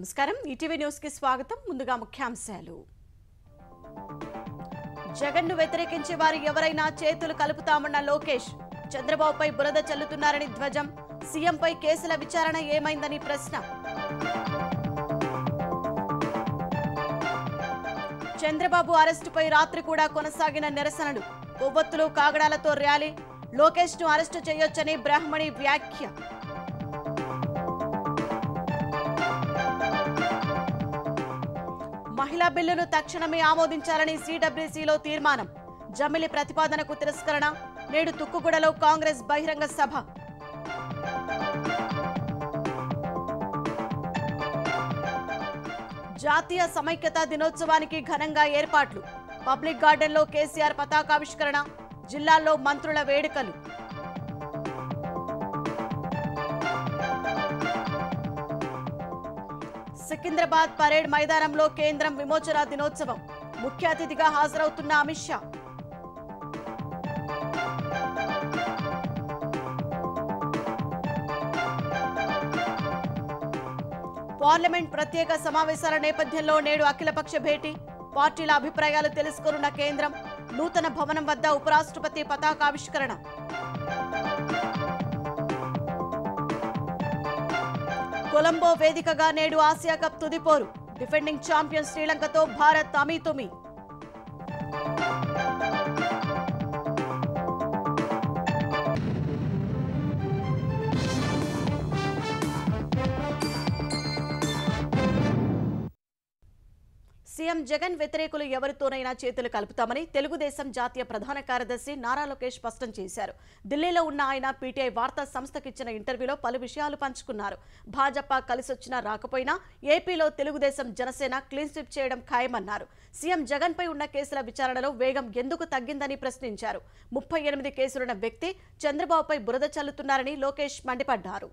నమస్కారం ETV news కి స్వాగతం ముందుగా ముఖ్యాంశాలు జగన్ను వ్యతిరేకించే వారు ఎవరైనా చేతులు కలుపుతామన్న లోకేష్ చంద్రబాబుపై బురద చల్లుతున్నారని ధ్వజం సీఎంపై కేసుల విచారణ ఏమైందని ప్రశ్న చంద్రబాబు అరెస్టుపై రాత్రి కూడా కొనసాగిన నిరసనలు కొవ్వొత్తులు కాగడాలతో ర్యాలీ లోకేష్ ను అరెస్టు చేయొచ్చని బ్రాహ్మణి వ్యాఖ్య మహిళా బిల్లును తక్షణమే ఆమోదించాలని సిడబ్ల్యూసీలో తీర్మానం జమిలి ప్రతిపాదనకు తిరస్కరణ నేడు తుక్కుగూడలో కాంగ్రెస్ బహిరంగ సభ జాతీయ సమైక్యతా దినోత్సవానికి ఘనంగా ఏర్పాట్లు పబ్లిక్ గార్డెన్లో కేసీఆర్ పతాకావిష్కరణ జిల్లాల్లో మంత్రుల వేడుకలు సికింద్రాబాద్ పరేడ్ మైదానంలో కేంద్రం విమోచన దినోత్సవం ముఖ్య అతిథిగా హాజరవుతున్న అమిత్ షా పార్లమెంట్ ప్రత్యేక సమావేశాల నేపథ్యంలో నేడు అఖిలపక్ష భేటీ పార్టీల అభిప్రాయాలు తెలుసుకోనున్న కేంద్రం నూతన భవనం వద్ద ఉపరాష్ట్రపతి పతాకావిష్కరణ కొలంబో వేదికగా నేడు ఆసియా కప్ తుదిపోరు డిఫెండింగ్ ఛాంపియన్ శ్రీలంకతో భారత్ అమీతుమీ సీఎం జగన్ వ్యతిరేకులు ఎవరితోనైనా చేతులు కలుపుతామని తెలుగుదేశం జాతీయ ప్రధాన కార్యదర్శి నారా లోకేష్ స్పష్టం చేశారు. ఢిల్లీలో ఉన్న ఆయన పీటీఐ వార్తా సంస్థకిచ్చిన ఇంటర్వ్యూలో పలు విషయాలు పంచుకున్నారు. భాజపా కలిసొచ్చినా రాకపోయినా ఏపీలో తెలుగుదేశం జనసేన క్లీన్ స్వీప్ చేయడం ఖాయమన్నారు. సీఎం జగన్ పై ఉన్న కేసుల విచారణలో వేగం ఎందుకు తగ్గిందని ప్రశ్నించారు. 38 కేసులున్న వ్యక్తి చంద్రబాబుపై బురద చల్లుతున్నారని లోకేష్ మండిపడ్డారు.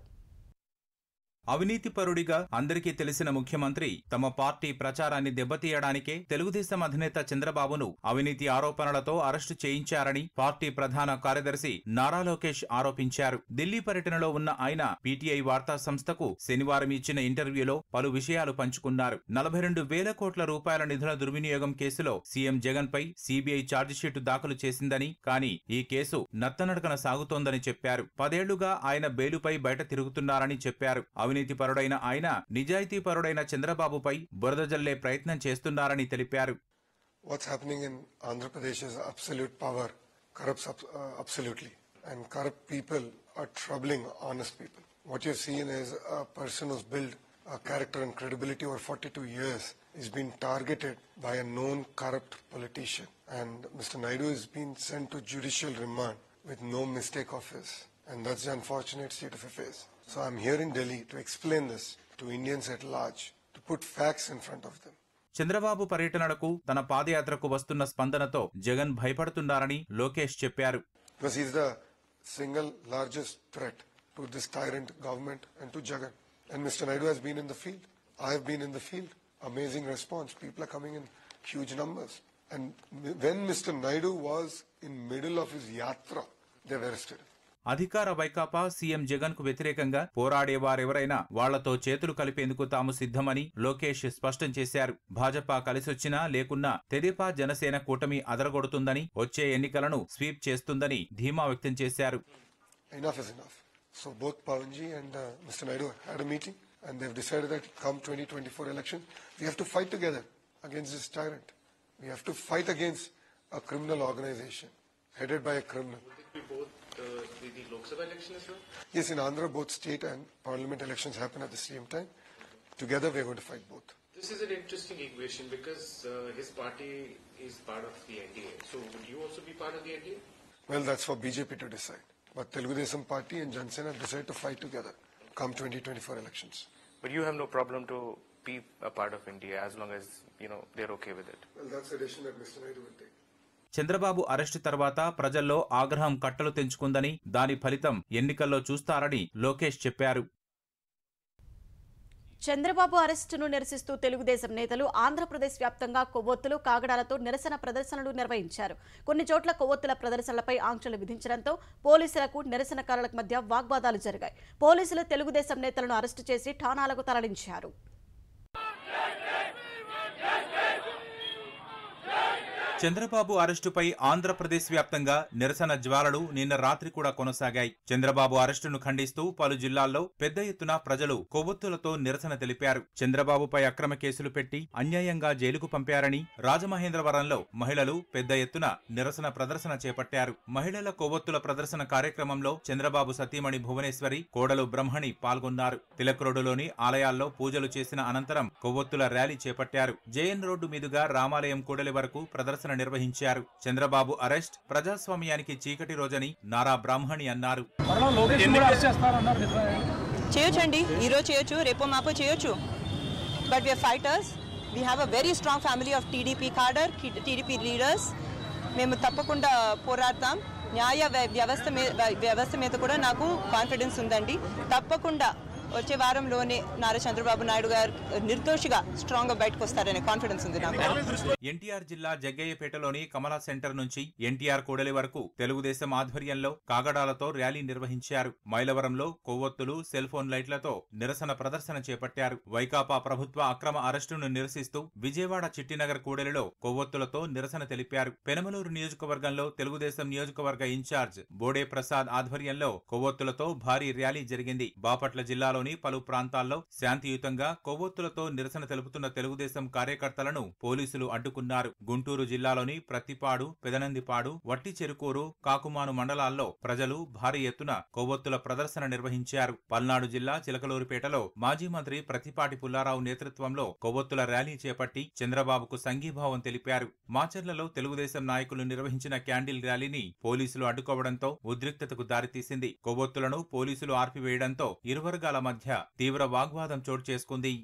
అవినీతిపరుడిగా అందరికీ తెలిసిన ముఖ్యమంత్రి తమ పార్టీ ప్రచారాన్ని దెబ్బతీయడానికే తెలుగుదేశం అధినేత చంద్రబాబును అవినీతి ఆరోపణలతో అరెస్టు చేయించారని పార్టీ ప్రధాన కార్యదర్శి నారా లోకేష్ ఆరోపించారు. ఢిల్లీ పర్యటనలో ఉన్న ఆయన పీటీఐ వార్తా సంస్థకు శనివారం ఇచ్చిన ఇంటర్వ్యూలో పలు విషయాలు పంచుకున్నారు. 42,000 కోట్ల రూపాయల నిధుల దుర్వినియోగం కేసులో సీఎం జగన్ పై సీబీఐ ఛార్జిషీటు దాఖలు చేసిందని, కానీ ఈ కేసు నత్తనడకన సాగుతోందని చెప్పారు. 10 ఏళ్లుగా ఆయన బెయిలుపై బయట తిరుగుతున్నారని చెప్పారు. అవినీతిపరుడైన ఆయన నిజాయితీపరుడైన చంద్రబాబుపై బురద జల్లే ప్రయత్నం చేస్తున్నారని తెలిపారు. What's happening in Andhra Pradesh is absolute power corrupts absolutely, and corrupt people are troubling honest people. What you've seen is a person who's built a character and credibility over 42 years is being targeted by a known corrupt politician, and Mr. Naidu is being sent to judicial remand with no mistake of his, and that's the unfortunate state of affairs. So I'm here in Delhi to explain this to Indians at large, to put facts in front of them. Chandrababu పర్యటనలకు తన పాదయాత్రకు వస్తున్న స్పందనతో జగన్ భయపడుతున్నారని లోకేష్ చెప్పారు. Because he's the single largest threat to this tyrant government and to Jagan. And Mr. Naidu has been in the field. I have been in the field. Amazing response. People are coming in huge numbers. And when Mr. Naidu was in middle of his yatra, they've arrested him. అధికార Vaikapa CM Jagan కు వ్యతిరేకంగా పోరాడేవారెవరైనా వాళ్లతో చేతులు కలిపేందుకు తాము సిద్ధమని లోకేష్ స్పష్టం చేశారు. భాజపా కలిసొచ్చినా లేకున్నా తెదేపా జనసేన కూటమి అదరగొడుతుందని, వచ్చే ఎన్నికలను స్వీప్ చేస్తుందని ధీమా వ్యక్తం చేశారు. Enough is enough. So both Pawanji and Mr. Naidu had a meeting, and they've decided that come 2024 election, we have to fight together against this tyrant. We have to fight against a criminal organization headed by a criminal. The Lok Sabha election as well? Yes, in Andhra, both state and parliament elections happen at the same time. Together, we're going to fight both. This is an interesting equation because his party is part of the NDA. So would you also be part of the NDA? Well, that's for BJP to decide. But Telugu Desam Party and Jansena have decided to fight together come 2024 elections. But you have no problem to be a part of India as long as, they're okay with it. Well, that's a decision that Mr. Naidu will take. Chandrababu arrest తర్వాత ప్రజల్లో ఆగ్రహం కట్టలు తెంచుకుందని, దాని ఫలితం ఎన్నికల్లో చూస్తారని లోకేష్ చెప్పారు. చంద్రబాబు అరెస్టును నిరసిస్తూ తెలుగుదేశం నేతలు ఆంధ్రప్రదేశ్ వ్యాప్తంగా కొవ్వొత్తులు కాగడాలతో నిరసన ప్రదర్శనలు నిర్వహించారు. కొన్ని చోట్ల కొవ్వొత్తుల ప్రదర్శనలపై ఆంక్షలు విధించడంతో పోలీసులకు నిరసనకారుల మధ్య వాగ్వాదాలు జరిగాయి. పోలీసులు తెలుగుదేశం నేతలను అరెస్టు చేసి ఠాణాలకు తరలించారు. చంద్రబాబు అరెస్టుపై ఆంధ్రప్రదేశ్ వ్యాప్తంగా నిరసన జ్వాలలు నిన్న రాత్రి కూడా కొనసాగాయి. చంద్రబాబు అరెస్టును ఖండిస్తూ పలు జిల్లాల్లో పెద్ద ఎత్తున ప్రజలు కొవ్వొత్తులతో నిరసన తెలిపారు. చంద్రబాబుపై అక్రమ కేసులు పెట్టి అన్యాయంగా జైలుకు పంపారని రాజమహేంద్రవరంలో మహిళలు పెద్ద ఎత్తున నిరసన ప్రదర్శన చేపట్టారు. మహిళల కొవ్వొత్తుల ప్రదర్శన కార్యక్రమంలో చంద్రబాబు సతీమణి భువనేశ్వరి, కోడలు బ్రహ్మణి పాల్గొన్నారు. తిలక్ రోడ్డులోని ఆలయాల్లో పూజలు చేసిన అనంతరం కొవ్వొత్తుల ర్యాలీ చేపట్టారు. జేఎన్ రోడ్డు మీదుగా రామాలయం కూడలి వరకు ప్రదర్శన నిర్వహించారు. చంద్రబాబు అరెస్ట్ ప్రజాస్వామ్యానికి చీకటి రోజని నారా బ్రాహ్మణి అన్నారు. చేయొచ్చండి, ఈరోజు చేయొచ్చు, రేపు మాపో చేయొచ్చు. But we are fighters. We have a very strong family of TDP cadre, TDP leaders. మేము తప్పకుండా పోరాడతాం. న్యాయ వ్యవస్థ మీద కూడా నాకు కాన్ఫిడెన్స్ ఉందండి. తప్పకుండా వచ్చే వారంలోనే నారా చంద్రబాబు నాయుడు గారు నిర్దోషిగా స్ట్రాంగ్ గా బయటకు వస్తారనే కాన్ఫిడెన్స్ ఉంది నాకు. ఎన్టీఆర్ జిల్లా జగ్గయ్యపేటలోని కమలా సెంటర్ నుంచి ఎన్టీఆర్ కూడలి వరకు తెలుగుదేశం ఆధ్వర్యంలో కాగడాలతో ర్యాలీ నిర్వహించారు. మైలవరంలో కొవ్వొత్తులు, సెల్ ఫోన్ లైట్లతో నిరసన ప్రదర్శన చేపట్టారు. వైకాపా ప్రభుత్వ అక్రమ అరెస్టును నిరసిస్తూ విజయవాడ చిట్టినగర్ కూడలిలో కొవ్వొత్తులతో నిరసన తెలిపారు. పెనమలూరు నియోజకవర్గంలో తెలుగుదేశం నియోజకవర్గ ఇన్ఛార్జ్ బోడే ప్రసాద్ ఆధ్వర్యంలో కొవ్వొత్తులతో భారీ ర్యాలీ జరిగింది. బాపట్ల జిల్లాలోని పలు ప్రాంతాల్లో శాంతియుతంగా కొవ్వొత్తులతో నిరసన తెలుపుతున్న తెలుగుదేశం కార్యకర్తలను పోలీసులు అడ్డుకున్నారు. గుంటూరు జిల్లాలోని ప్రత్తిపాడు, పెదనందిపాడు, వట్టి చెరుకూరు, కాకుమాను మండలాల్లో ప్రజలు భారీ ఎత్తున కొవ్వొత్తుల ప్రదర్శన నిర్వహించారు. పల్నాడు జిల్లా చిలకలూరిపేటలో మాజీ మంత్రి ప్రత్తిపాటి పుల్లారావు నేతృత్వంలో కొవ్వొత్తుల ర్యాలీ చేపట్టి చంద్రబాబుకు సంఘీభావం తెలిపారు. మాచర్లలో తెలుగుదేశం నాయకులు నిర్వహించిన క్యాండిల్ ర్యాలీని పోలీసులు అడ్డుకోవడంతో ఉద్రిక్తతకు దారితీసింది. కొవ్వొత్తులను పోలీసులు ఆర్పివేయడంతో ఇరు వర్గాల మధ్య తీవ్ర వాగ్వాదం చోటు చేసుకుంది.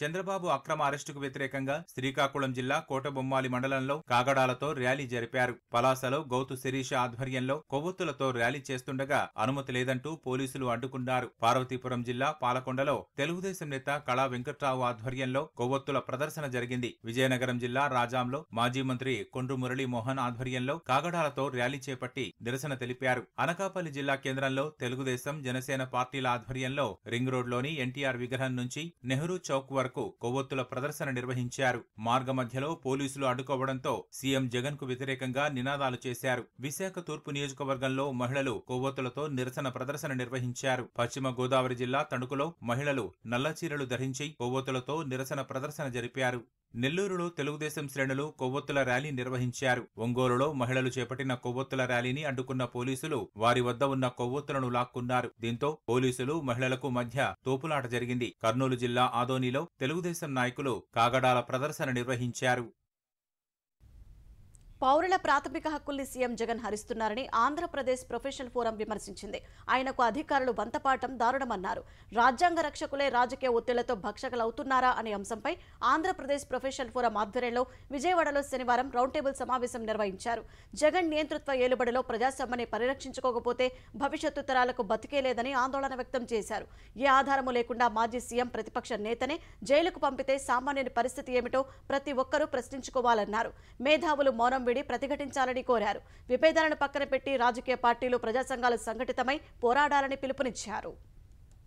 చంద్రబాబు అక్రమ అరెస్టుకు వ్యతిరేకంగా శ్రీకాకుళం జిల్లా కోటబొమ్మాలి మండలంలో కాగడాలతో ర్యాలీ జరిపారు. పలాసలో గౌతు శిరీష ఆధ్వర్యంలో కొవ్వొత్తులతో ర్యాలీ చేస్తుండగా అనుమతి లేదంటూ పోలీసులు అడ్డుకున్నారు. పార్వతీపురం జిల్లా పాలకొండలో తెలుగుదేశం నేత కళా వెంకట్రావు ఆధ్వర్యంలో కొవ్వొత్తుల ప్రదర్శన జరిగింది. విజయనగరం జిల్లా రాజాంలో మాజీ మంత్రి కొండ్రు మురళీమోహన్ ఆధ్వర్యంలో కాగడాలతో ర్యాలీ చేపట్టి నిరసన తెలిపారు. అనకాపల్లి జిల్లా కేంద్రంలో తెలుగుదేశం, జనసేన పార్టీల ఆధ్వర్యంలో రింగ్ రోడ్లోని ఎన్టీఆర్ విగ్రహం నుంచి నెహ్రూ చౌక్ వరకు కొవ్వొత్తుల ప్రదర్శన నిర్వహించారు. మార్గ మధ్యలో పోలీసులు అడ్డుకోవడంతో సీఎం జగన్ కు వ్యతిరేకంగా నినాదాలు చేశారు. విశాఖ తూర్పు నియోజకవర్గంలో మహిళలు కొవ్వొత్తులతో నిరసన ప్రదర్శన నిర్వహించారు. పశ్చిమ గోదావరి జిల్లా తణుకులో మహిళలు నల్లచీరలు ధరించి కొవ్వొత్తులతో నిరసన ప్రదర్శన జరిపారు. నెల్లూరులో తెలుగుదేశం శ్రేణులు కొవ్వొత్తుల ర్యాలీ నిర్వహించారు. ఒంగోలులో మహిళలు చేపట్టిన కొవ్వొత్తుల ర్యాలీని అడ్డుకున్న పోలీసులు వారి వద్ద ఉన్న కొవ్వొత్తులను లాక్కున్నారు. దీంతో పోలీసులు, మహిళలకు మధ్య తోపులాట జరిగింది. కర్నూలు జిల్లా ఆదోనిలో తెలుగుదేశం నాయకులు కాగడాల ప్రదర్శన నిర్వహించారు. పౌరుల ప్రాథమిక హక్కుల్ని సీఎం జగన్ హరిస్తున్నారని ఆంధ్రప్రదేశ్ ప్రొఫెషనల్ ఫోరం విమర్శించింది. ఆయనకు అధికారులు వంతపాఠం దారుణమన్నారు. రాజ్యాంగ రక్షకులే రాజకీయ ఒత్తిళ్లతో భక్షకులవుతున్నారా అనే అంశంపై ఆంధ్రప్రదేశ్ ప్రొఫెషనల్ ఫోరం ఆధ్వర్యంలో విజయవాడలో శనివారం రౌండ్ టేబుల్ సమావేశం నిర్వహించారు. జగన్ నియంతృత్వ ఏలుబడిలో ప్రజాస్వామ్యాన్ని పరిరక్షించుకోకపోతే భవిష్యత్తు తరాలకు బతికేలేదని ఆందోళన వ్యక్తం చేశారు. ఏ ఆధారము లేకుండా మాజీ సీఎం ప్రతిపక్ష నేతనే జైలుకు పంపితే సామాన్యుని పరిస్థితి ఏమిటో ప్రతి ఒక్కరూ ప్రశ్నించుకోవాలన్నారు. మేధావులు మౌనం ప్రతిఘటించాలని కోరారు. విభేదాలను పక్కన పెట్టి రాజకీయ పార్టీలు, ప్రజా సంఘాలు సంఘటితమై పోరాడాలని పిలుపునిచ్చారు.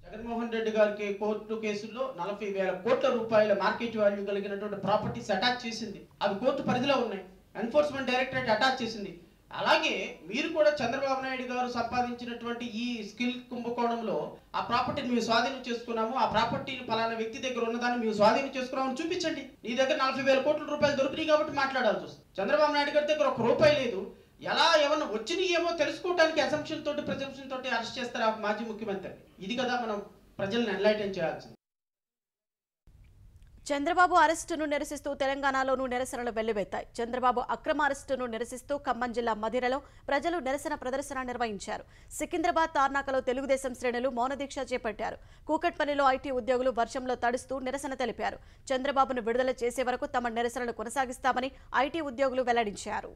జగన్మోహన్ రెడ్డి గారికి కోర్టు కేసుల్లో 40,000 కోట్ల రూపాయల మార్కెట్ వాల్యూ కలిగినటువంటి ప్రాపర్టీస్ అటాచ్ చేసింది. అవి కోర్టు పరిధిలో ఉన్నాయి. ఎన్ఫోర్స్మెంట్ డైరెక్టరేట్ అటాచ్ చేసింది. అలాగే మీరు కూడా చంద్రబాబు నాయుడు గారు సంపాదించినటువంటి ఈ స్కిల్ కుంభకోణంలో ఆ ప్రాపర్టీని మేము స్వాధీనం చేసుకున్నాము, ఆ ప్రాపర్టీని పలానా వ్యక్తి దగ్గర ఉన్నదాన్ని మేము స్వాధీనం చేసుకున్నామని చూపించండి. నీ దగ్గర 40,000 కోట్ల రూపాయలు దొరికినాయి కాబట్టి మాట్లాడాల్సి వస్తుంది. చంద్రబాబు నాయుడు గారి దగ్గర 1 రూపాయి లేదు. ఎలా ఏమన్నా వచ్చినాయి ఏమో తెలుసుకోవడానికి అసంప్షన్ తోటి, ప్రిజంప్షన్ తోటి అరెస్ట్ చేస్తారు ఆ మాజీ ముఖ్యమంత్రి. ఇది కదా మనం ప్రజలను ఎన్లైటన్ చేయాల్సింది. చంద్రబాబు అరెస్టును నిరసిస్తూ తెలంగాణలోనూ నిరసనలు వెల్లువెత్తాయి. చంద్రబాబు అక్రమ అరెస్టును నిరసిస్తూ ఖమ్మం జిల్లా మధిరలో ప్రజలు నిరసన ప్రదర్శన నిర్వహించారు. సికింద్రాబాద్ తార్నాకలో తెలుగుదేశం శ్రేణులు మౌనదీక్ష చేపట్టారు. కూకట్పల్లిలో ఐటీ ఉద్యోగులు వర్షంలో తడుస్తూ నిరసన తెలిపారు. చంద్రబాబును విడుదల చేసే వరకు తమ నిరసనలు కొనసాగిస్తామని ఐటీ ఉద్యోగులు వెల్లడించారు.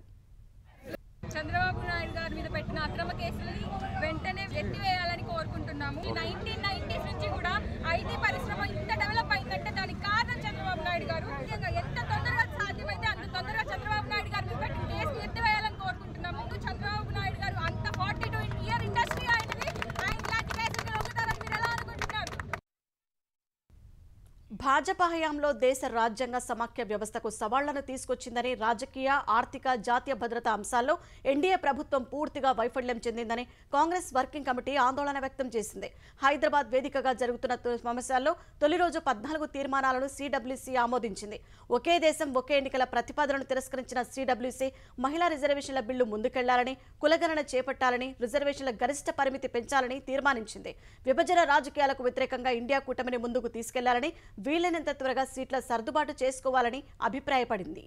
చంద్రబాబు నాయుడు గారి మీద పెట్టిన అక్రమ కేసులని వెంటనే ఎత్తివేయాలని కోరుకుంటున్నాము. 1990s నుంచి కూడా ఐటీ పరిశ్రమ ఇంత డెవలప్ అయిందంటే దానికి కారణం చంద్రబాబు నాయుడు గారు. ముఖ్యంగా ఎంత తొందరగా సాధ్యమైతే అంత తొందరగా చంద్రబాబు నాయుడు గారి మీద పెట్టిన కేసుని ఎత్తివేయాలని కోరుకుంటున్నాము. చంద్రబాబు నాయుడు గారు అంత 42 ఇయర్ ఇండస్ట్రీ ఆయనది. ఆయన ఇలాంటి భాజపా హయాంలో దేశ రాజ్యాంగ సమాఖ్య వ్యవస్థకు సవాళ్లను తీసుకొచ్చిందని, రాజకీయ, ఆర్థిక, జాతీయ భద్రతా అంశాల్లో ఎన్డీఏ ప్రభుత్వం పూర్తిగా వైఫల్యం చెందిందని కాంగ్రెస్ వర్కింగ్ కమిటీ ఆందోళన వ్యక్తం చేసింది. హైదరాబాద్ వేదికగా జరుగుతున్న సమావేశాల్లో తొలి రోజు 14 తీర్మానాలను సిడబ్ల్యూసీ ఆమోదించింది. ఒకే దేశం ఒకే ఎన్నికల ప్రతిపాదనను తిరస్కరించిన సిడబ్ల్యూసీ మహిళా రిజర్వేషన్ల బిల్లు ముందుకెళ్లాలని, కులగణన చేపట్టాలని, రిజర్వేషన్ల గరిష్ట పరిమితి పెంచాలని తీర్మానించింది. విభజన రాజకీయాలకు వ్యతిరేకంగా ఇండియా కూటమిని ముందుకు తీసుకెళ్లాలని, వీలైనంత త్వరగా సీట్ల సర్దుబాటు చేసుకోవాలని అభిప్రాయపడింది.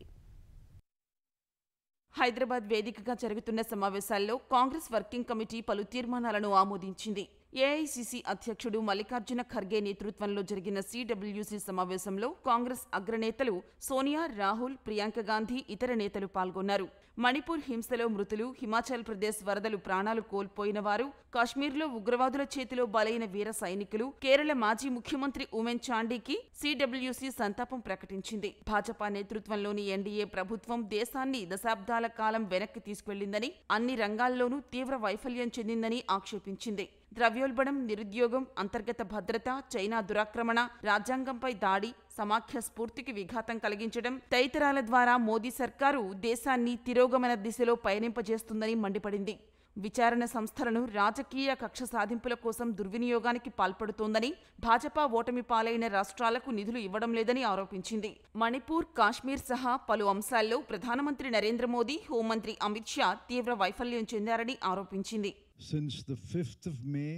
హైదరాబాద్ వేదికగా జరుగుతున్న సమావేశాల్లో కాంగ్రెస్ వర్కింగ్ కమిటీ పలు తీర్మానాలను ఆమోదించింది. ఏఐసీసీ అధ్యక్షుడు మల్లికార్జున ఖర్గే నేతృత్వంలో జరిగిన సిడబ్ల్యూసీ సమావేశంలో కాంగ్రెస్ అగ్రనేతలు సోనియా, రాహుల్, ప్రియాంక గాంధీ, ఇతర నేతలు పాల్గొన్నారు. మణిపూర్ హింసలో మృతులు, హిమాచల్ ప్రదేశ్ వరదలు ప్రాణాలు కోల్పోయిన వారు, కాశ్మీర్లో ఉగ్రవాదుల చేతిలో బలైన వీర సైనికులు, కేరళ మాజీ ముఖ్యమంత్రి ఉమెన్ చాండీకి సిడబ్ల్యూసీ సంతాపం ప్రకటించింది. భాజపా నేతృత్వంలోని ఎన్డీఏ ప్రభుత్వం దేశాన్ని దశాబ్దాల కాలం వెనక్కి తీసుకెళ్లిందని, అన్ని రంగాల్లోనూ తీవ్ర వైఫల్యం చెందిందని ఆక్షేపించింది. ద్రవ్యోల్బణం, నిరుద్యోగం, అంతర్గత భద్రత, చైనా దురాక్రమణ, రాజ్యాంగంపై దాడి, సమాఖ్య స్ఫూర్తికి విఘాతం కలిగించడం తదితరాల ద్వారా మోదీ సర్కారు దేశాన్ని తిరోగమన దిశలో పయనింపజేస్తుందని మండిపడింది. విచారణ సంస్థలను రాజకీయ కక్ష సాధింపుల కోసం దుర్వినియోగానికి పాల్పడుతోందని, భాజపా ఓటమి పాలైన రాష్ట్రాలకు నిధులు ఇవ్వడం లేదని ఆరోపించింది. మణిపూర్, కాశ్మీర్ సహా పలు అంశాల్లో ప్రధానమంత్రి నరేంద్ర మోదీ, హోంమంత్రి అమిత్ షా తీవ్ర వైఫల్యం చెందారని ఆరోపించింది. Since the 5th of May,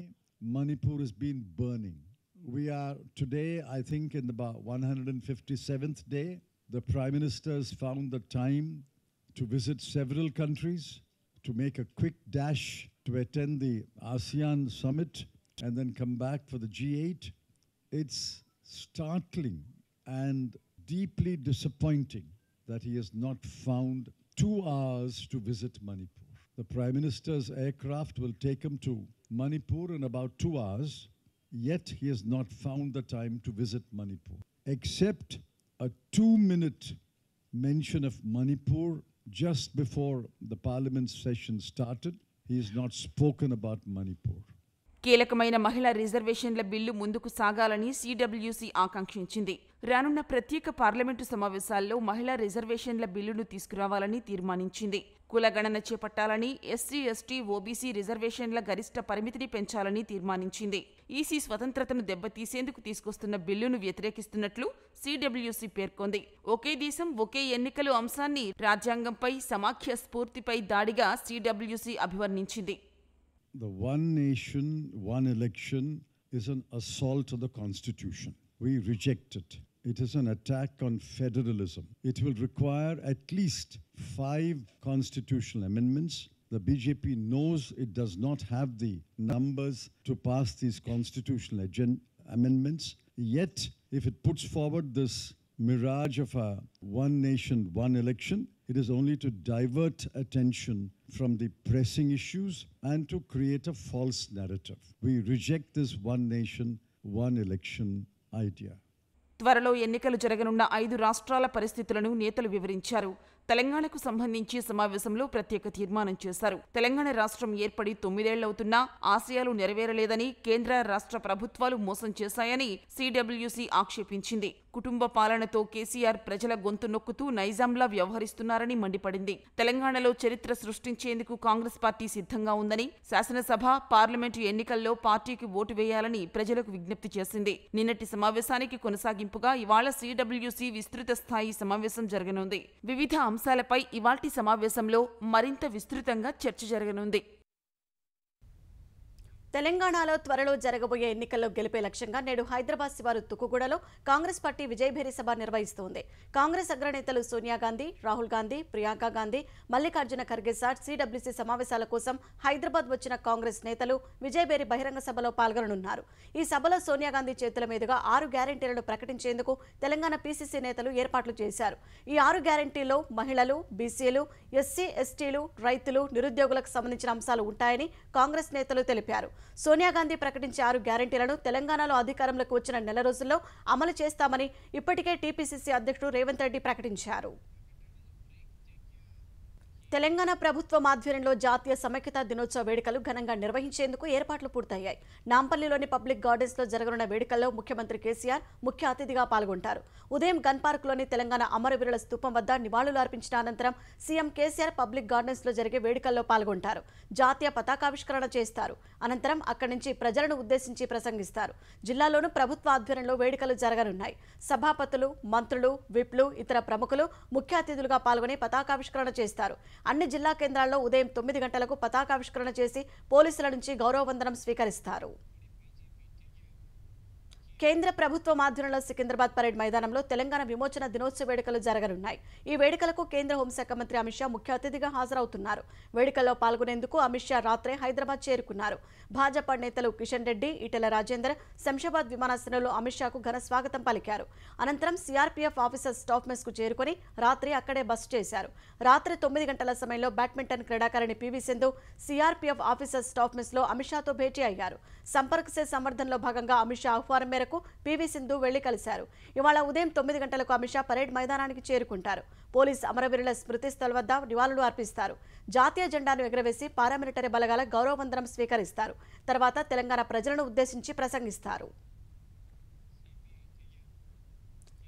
Manipur has been burning. We are today, I think, in the 157th day. The Prime Minister has found the time to visit several countries, to make a quick dash to attend the ASEAN summit and then come back for the G8. It's startling and deeply disappointing that he has not found 2 hours to visit Manipur. The Prime Minister's aircraft will take him to Manipur in about 2 hours, yet he has not found the time to visit Manipur. Except a 2-minute mention of Manipur just before the Parliament session started, he has not spoken about Manipur. కీలకమైన మహిళా రిజర్వేషన్ల bill ముందుకు సాగాలని CWC ఆకాంక్షించింది. రానున్న ప్రత్యేక parliament సమావేశాల్లో మహిళా రిజర్వేషన్ల బిల్లును తీసుకురావాలని తీర్మానించింది. కులగణన చేపట్టాలని, ఎస్సీ, ఎస్టీ, ఓబీసీ రిజర్వేషన్ల గరిష్ట పరిమితిని పెంచాలని తీర్మానించింది. ఈసీ స్వతంత్రతను దెబ్బతీసేందుకు తీసుకొస్తున్న బిల్లును వ్యతిరేకిస్తున్నట్లు సిడబ్ల్యూసీ పేర్కొంది. ఒకే దేశం ఒకే ఎన్నికలు అంశాన్ని రాజ్యాంగంపై, సమాఖ్య స్ఫూర్తిపై దాడిగా CWC అభివర్ణించింది. The one nation, one election is an assault on the Constitution. We reject it. It is an attack on federalism. It will require at least 5 constitutional amendments. The BJP knows it does not have the numbers to pass these constitutional amendments. Yet, if it puts forward this mirage of a one nation, one election, it is only to divert attention from the pressing issues and to create a false narrative. We reject this one nation, one election idea. త్వరలో ఎన్నికలు జరగనున్న 5 రాష్ట్రాల పరిస్థితులను నేతలు వివరించారు. తెలంగాణకు సంబంధించి సమావేశంలో ప్రత్యేక తీర్మానం చేశారు. తెలంగాణ రాష్ట్రం ఏర్పడి 9 ఏళ్లవుతున్నా ఆశయాలు నెరవేరలేదని, కేంద్ర రాష్ట్ర ప్రభుత్వాలు మోసం చేశాయని సిడబ్ల్యూసీ ఆక్షేపించింది. కుటుంబ పాలనతో కేసీఆర్ ప్రజల గొంతు నొక్కుతూ నైజాంలా వ్యవహరిస్తున్నారని మండిపడింది. తెలంగాణలో చరిత్ర సృష్టించేందుకు కాంగ్రెస్ పార్టీ సిద్ధంగా ఉందని, శాసనసభ, పార్లమెంటు ఎన్నికల్లో పార్టీకి ఓటు వేయాలని ప్రజలకు విజ్ఞప్తి చేసింది. నిన్నటి సమావేశానికి కొనసాగింపుగా ఇవాళ సిడబ్ల్యూసీ విస్తృత స్థాయి సమావేశం జరగనుంది. వివిధ అంశాలపై ఇవాల్టి సమావేశంలో మరింత విస్తృతంగా చర్చ జరగనుంది. తెలంగాణలో త్వరలో జరగబోయే ఎన్నికల్లో గెలిపే లక్ష్యంగా నేడు హైదరాబాద్ శివారు తుక్కుగూడలో కాంగ్రెస్ పార్టీ విజయభేరి సభ నిర్వహిస్తోంది. కాంగ్రెస్ అగ్రనేతలు సోనియా గాంధీ, రాహుల్ గాంధీ, ప్రియాంక గాంధీ, మల్లికార్జున ఖర్గే సార్ సిడబ్ల్యూసీ సమావేశాల కోసం హైదరాబాద్ వచ్చిన కాంగ్రెస్ నేతలు విజయభేరి బహిరంగ సభలో పాల్గొననున్నారు. ఈ సభలో సోనియా గాంధీ చేతుల మీదుగా 6 గ్యారెంటీలను ప్రకటించేందుకు తెలంగాణ పీసీసీ నేతలు ఏర్పాట్లు చేశారు. ఈ 6 గ్యారెంటీల్లో మహిళలు, బీసీలు, ఎస్సీ, ఎస్టీలు, రైతులు, నిరుద్యోగులకు సంబంధించిన అంశాలు ఉంటాయని కాంగ్రెస్ నేతలు తెలిపారు. సోనియా గాంధీ ప్రకటించే 6 గ్యారెంటీలను తెలంగాణలో అధికారంలోకి వచ్చిన నెల రోజుల్లో అమలు చేస్తామని ఇప్పటికే టీపీసీసీ అధ్యక్షుడు రేవంత్ రెడ్డి ప్రకటించారు. తెలంగాణ ప్రభుత్వం ఆధ్వర్యంలో జాతీయ సమైక్యతా దినోత్సవ వేడుకలు ఘనంగా నిర్వహించేందుకు ఏర్పాట్లు పూర్తయ్యాయి. నాంపల్లిలోని పబ్లిక్ గార్డెన్స్ లో జరగనున్న వేడుకల్లో ముఖ్యమంత్రి కేసీఆర్ ముఖ్య అతిథిగా పాల్గొంటారు. ఉదయం గన్ పార్క్ లోని తెలంగాణ అమరవీరుల స్తూపం వద్ద నివాళులు అర్పించిన అనంతరం సీఎం కేసీఆర్ పబ్లిక్ గార్డెన్స్ లో జరిగే వేడుకల్లో పాల్గొంటారు. జాతీయ పతాకావిష్కరణ చేస్తారు. అనంతరం అక్కడి నుంచి ప్రజలను ఉద్దేశించి ప్రసంగిస్తారు. జిల్లాలోనూ ప్రభుత్వ ఆధ్వర్యంలో వేడుకలు జరగనున్నాయి. సభాపతులు, మంత్రులు, విప్లు, ఇతర ప్రముఖులు ముఖ్య అతిథులుగా పాల్గొని పతాకావిష్కరణ చేస్తారు. అన్ని జిల్లా కేంద్రాల్లో ఉదయం 9 గంటలకు పతాకావిష్కరణ చేసి పోలీసుల నుంచి గౌరవ వందనం స్వీకరిస్తారు. కేంద్ర ప్రభుత్వం ఆధ్వర్యంలో సికింద్రాబాద్ పరేడ్ మైదానంలో తెలంగాణ విమోచన దినోత్సవ వేడుకలు జరగనున్నాయి. ఈ వేడుకలకు కేంద్ర హోంశాఖ మంత్రి అమిత్ షా ముఖ్య అతిథిగా హాజరవుతున్నారు. వేడుకల్లో పాల్గొనేందుకు అమిత్ షా రాత్రే హైదరాబాద్ చేరుకున్నారు. భాజపా నేతలు కిషన్ రెడ్డి, ఈటెల రాజేందర్ శంషాబాద్ విమానాశ్రయంలో అమిత్ షాకు ఘన స్వాగతం పలికారు. అనంతరం సీఆర్పీఎఫ్ ఆఫీసర్ స్టాఫ్ మెస్ కు చేరుకుని రాత్రి అక్కడే బస చేశారు. రాత్రి 9 గంటల సమయంలో బ్యాడ్మింటన్ క్రీడాకారిణి PV Sindhu CRPF officer staff mess లో అమిత్ షాతో భేటీ అయ్యారు. సంపర్క్ సే సంవర్ధన్లో భాగంగా అమిత్ షా ఆహ్వానం మేరకు పీవీ సింధు వెళ్లి కలిశారు. ఇవాళ ఉదయం 9 గంటలకు అమిత్ షా పరేడ్ మైదానానికి చేరుకుంటారు. పోలీస్ అమరవీరుల స్మృతి స్థల్ వద్ద నివాళులు అర్పిస్తారు. జాతీయ జెండాను ఎగురవేసి పారామిలిటరీ బలగాల గౌరవ వందనం స్వీకరిస్తారు. తర్వాత తెలంగాణ ప్రజలను ఉద్దేశించి ప్రసంగిస్తారు.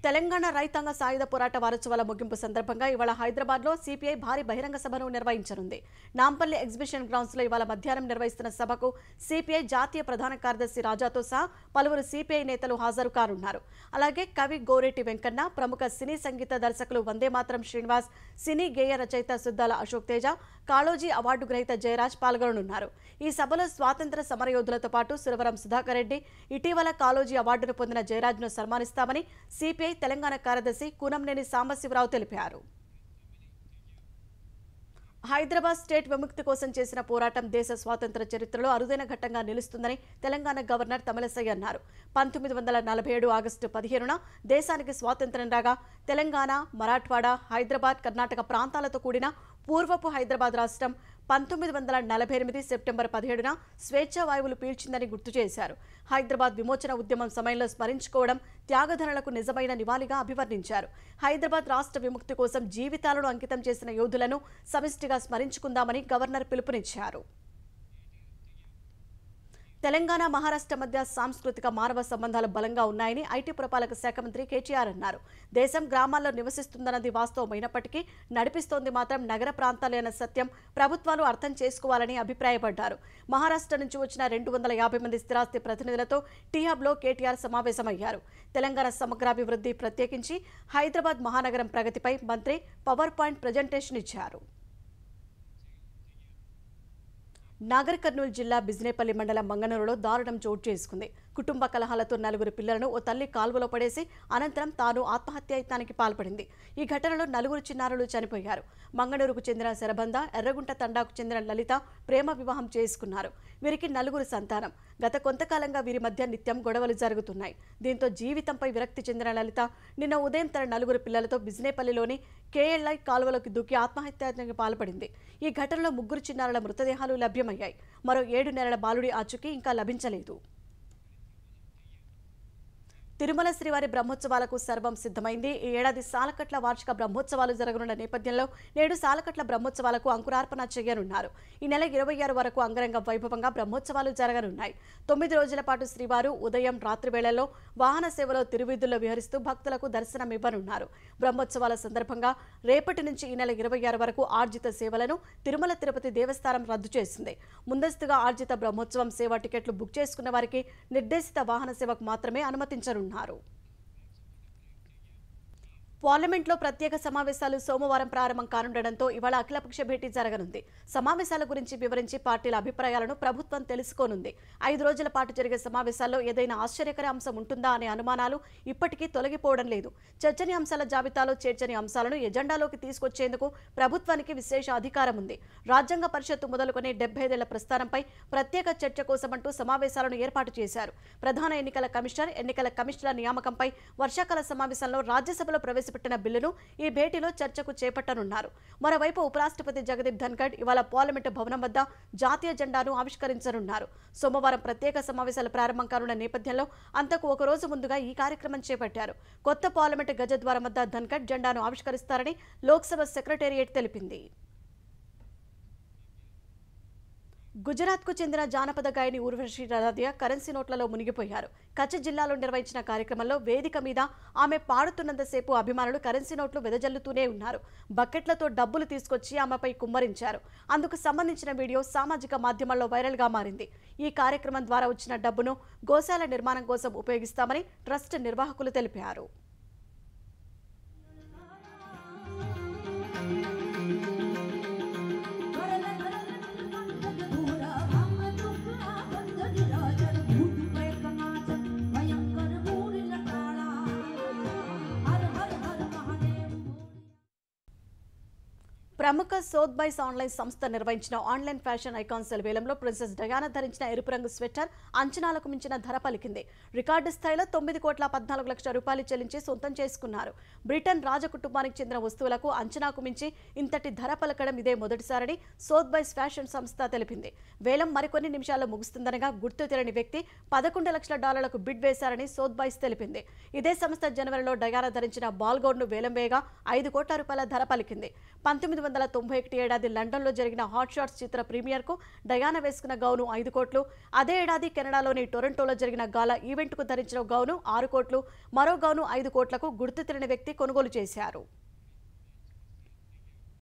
తెలంగాణ రైతాంగ సాయుధ పోరాట వారోత్సవాల ముగింపు సందర్భంగా ఇవాళ హైదరాబాద్లో సిపిఐ భారీ బహిరంగ సభను నిర్వహించనుంది. నాంపల్లి ఎగ్జిబిషన్ గ్రౌండ్స్ లో ఇవాళ మధ్యాహ్నం నిర్వహిస్తున్న సభకు సిపిఐ జాతీయ ప్రధాన కార్యదర్శి రాజాతో సహా పలువురు సిపిఐ నేతలు హాజరు కానున్నారు. అలాగే కవి గోరేటి వెంకన్న, ప్రముఖ సినీ సంగీత దర్శకులు వందేమాతరం శ్రీనివాస్, సినీ గేయ రచయిత సుద్దాల అశోక్ తేజ, కాళోజీ అవార్డు గ్రహీత జయరాజ్ పాల్గొననున్నారు. ఈ సభలో స్వాతంత్ర సమరయోధులతో పాటు సురవరం సుధాకర్ రెడ్డి, ఇటీవల కాళోజీ అవార్డును పొందిన జయరాజ్ను సన్మానిస్తామని సిపిఐ తెలంగాణ కార్యదర్శి కూనంనేని సాంబశివరావు తెలిపారు. హైదరాబాద్ స్టేట్ విముక్తి కోసం చేసిన పోరాటం దేశ స్వాతంత్ర చరిత్రలో అరుదైన ఘట్టంగా నిలుస్తుందని తెలంగాణ గవర్నర్ తమిళసై అన్నారు. 1947 ఆగస్టు 15న దేశానికి స్వాతంత్ర్యం రాగా తెలంగాణ, మరాఠ్వాడా, హైదరాబాద్, కర్ణాటక ప్రాంతాలతో కూడిన పూర్వపు హైదరాబాద్ రాష్ట్రం 1948 సెప్టెంబర్ 17న స్వేచ్ఛా వాయువులు పీల్చిందని గుర్తు చేశారు. హైదరాబాద్ విమోచన ఉద్యమం సమయంలో స్మరించుకోవడం త్యాగధనులకు నిజమైన నివాళిగా అభివర్ణించారు. హైదరాబాద్ రాష్ట్ర విముక్తి కోసం జీవితాలను అంకితం చేసిన యోధులను సమిష్టిగా స్మరించుకుందామని గవర్నర్ పిలుపునిచ్చారు. తెలంగాణ, మహారాష్ట్ర మధ్య సాంస్కృతిక మానవ సంబంధాలు బలంగా ఉన్నాయని ఐటీ పురపాలక శాఖ మంత్రి కేటీఆర్ అన్నారు. దేశం గ్రామాల్లో నివసిస్తుందన్నది వాస్తవమైనప్పటికీ నడిపిస్తోంది మాత్రం నగర ప్రాంతాలే అన్న సత్యం ప్రభుత్వాలు అర్థం చేసుకోవాలని అభిప్రాయపడ్డారు. మహారాష్ట్ర నుంచి వచ్చిన 250 మంది స్థిరాస్తి ప్రతినిధులతో టీహబ్లో కేటీఆర్ సమావేశమయ్యారు. తెలంగాణ సమగ్రాభివృద్ధి, ప్రత్యేకించి హైదరాబాద్ మహానగరం ప్రగతిపై మంత్రి పవర్ పాయింట్ ప్రజెంటేషన్ ఇచ్చారు. నాగర్ కర్నూలు జిల్లా బిజినేపల్లి మండలం మంగనూరులో దారుణం చోటు చేసుకుంది. కుటుంబ కలహాలతో 4 పిల్లలను ఓ తల్లి కాల్వలో పడేసి అనంతరం తాను ఆత్మహత్యాయత్నానికి పాల్పడింది. ఈ ఘటనలో 4 చిన్నారులు చనిపోయారు. మంగనూరుకు చెందిన శరబంద, ఎర్రగుంట తండాకు చెందిన లలిత ప్రేమ వివాహం చేసుకున్నారు. వీరికి 4 సంతానం. గత కొంతకాలంగా వీరి మధ్య నిత్యం గొడవలు జరుగుతున్నాయి. దీంతో జీవితంపై విరక్తి చెందిన లలిత నిన్న ఉదయం తన 4 పిల్లలతో బిజినేపల్లిలోని కేఎల్ఐ కాలువలోకి దూకి ఆత్మహత్యాయత్నానికి పాల్పడింది. ఈ ఘటనలో 3 చిన్నారుల మృతదేహాలు లభ్యమయ్యాయి. మరో 7 నెలల బాలుడి ఆచూకీ ఇంకా లభించలేదు. తిరుమల శ్రీవారి బ్రహ్మోత్సవాలకు సర్వం సిద్ధమైంది. ఈ ఏడాది సాలకట్ల వార్షిక బ్రహ్మోత్సవాలు జరగనున్న నేపథ్యంలో నేడు సాలకట్ల బ్రహ్మోత్సవాలకు అంకురార్పణ చేయనున్నారు. ఈ నెల 26 వరకు అంగరంగ వైభవంగా బ్రహ్మోత్సవాలు జరగనున్నాయి. 9 రోజుల పాటు శ్రీవారు ఉదయం, రాత్రి వేళల్లో వాహన సేవలో తిరువీధుల్లో విహరిస్తూ భక్తులకు దర్శనమివ్వనున్నారు. బ్రహ్మోత్సవాల సందర్భంగా రేపటి నుంచి ఈ నెల 26 వరకు ఆర్జిత సేవలను తిరుమల తిరుపతి దేవస్థానం రద్దు చేసింది. ముందస్తుగా ఆర్జిత బ్రహ్మోత్సవం సేవ టికెట్లు బుక్ చేసుకున్న వారికి నిర్దేశిత వాహన సేవకు మాత్రమే అనుమతించనున్నారు. పార్లమెంట్లో ప్రత్యేక సమావేశాలు సోమవారం ప్రారంభం కానుండటంతో ఇవాళ అఖిలపక్ష భేటీ జరగనుంది. సమావేశాల గురించి వివరించి పార్టీల అభిప్రాయాలను ప్రభుత్వం తెలుసుకోనుంది. 5 రోజుల పాటు జరిగే సమావేశాల్లో ఏదైనా ఆశ్చర్యకర అంశం ఉంటుందా అనే అనుమానాలు ఇప్పటికీ తొలగిపోవడం లేదు. చర్చనీయాంశాల జాబితాలో చేర్చని అంశాలను ఎజెండాలోకి తీసుకొచ్చేందుకు ప్రభుత్వానికి విశేష అధికారం ఉంది. రాజ్యాంగ పరిషత్తు మొదలుకొని 75 ఏళ్ల ప్రస్థానంపై ప్రత్యేక చర్చ కోసమంటూ సమావేశాలను ఏర్పాటు చేశారు. ప్రధాన ఎన్నికల కమిషనర్, ఎన్నికల కమిషనర్ల నియామకంపై వర్షాకాల సమావేశంలో రాజ్యసభలో ప్రవేశపెట్టిన బిల్లును ఈ భేటీలో చర్చకు చేపట్టనున్నారు. మరోవైపు ఉపరాష్ట్రపతి జగదీప్ ధన్ఖడ్ ఇవాళ పార్లమెంటు భవనం వద్ద జాతీయ జెండాను ఆవిష్కరించనున్నారు. సోమవారం ప్రత్యేక సమావేశాలు ప్రారంభం కానున్న నేపథ్యంలో అంతకు ఒక రోజు ముందుగా ఈ కార్యక్రమం చేపట్టారు. కొత్త పార్లమెంటు గజద్వారం వద్ద ధన్ఖడ్ జెండాను ఆవిష్కరిస్తారని లోక్సభ సెక్రటేరియట్ తెలిపింది. గుజరాత్కు చెందిన జానపద గాయని ఊర్వశి రాధ్య కరెన్సీ నోట్లలో మునిగిపోయారు. కచ్ జిల్లాలో నిర్వహించిన కార్యక్రమంలో వేదిక మీద ఆమె పాడుతున్నంతసేపు అభిమానులు కరెన్సీ నోట్లు వెదజల్లుతూనే ఉన్నారు. బకెట్లతో డబ్బులు తీసుకొచ్చి ఆమెపై కుమ్మరించారు. అందుకు సంబంధించిన వీడియో సామాజిక మాధ్యమాల్లో వైరల్గా మారింది. ఈ కార్యక్రమం ద్వారా వచ్చిన డబ్బును గోశాల నిర్మాణం కోసం ఉపయోగిస్తామని ట్రస్ట్ నిర్వాహకులు తెలిపారు. ప్రముఖ సోత్బైస్ ఆన్లైన్ సంస్థ నిర్వహించిన ఆన్లైన్ ఫ్యాషన్ ఐకాన్ సెల్ వేలంలో ప్రిన్సెస్ డయానా ధరించిన ఎరుపు రంగు స్వెటర్ అంచనాలకు మించిన ధర పలికింది. రికార్డు స్థాయిలో 9,14,00,000 రూపాయలు చెల్లించి సొంతం చేసుకున్నారు. బ్రిటన్ రాజకుటుంబానికి చెందిన వస్తువులకు అంచనాకు మించి ఇంతటి ధర పలకడం ఇదే మొదటిసారని సోత్బైస్ ఫ్యాషన్ సంస్థ తెలిపింది. వేలం మరికొన్ని నిమిషాల్లో ముగుస్తుందనగా గుర్తు తెలియని వ్యక్తి $11 లక్షల బిడ్ వేశారని సోత్బైస్ తెలిపింది. ఇదే సంస్థ జనవరిలో డయానా ధరించిన బాల్గౌన్ను వేలం వేయగా 5 కోట్ల రూపాయల ధర పలికింది. 1991 ఏడాది లండన్లో జరిగిన హాట్ షాట్స్ చిత్ర ప్రీమియర్కు డయానా వేసుకున్న గౌను 5 కోట్లు, అదే ఏడాది కెనడాలోని టొరంటోలో జరిగిన గాలా ఈవెంట్కు ధరించిన గౌను 6 కోట్లు, మరో గౌను 5 కోట్లకు గుర్తు తెలియని వ్యక్తి కొనుగోలు చేశారు.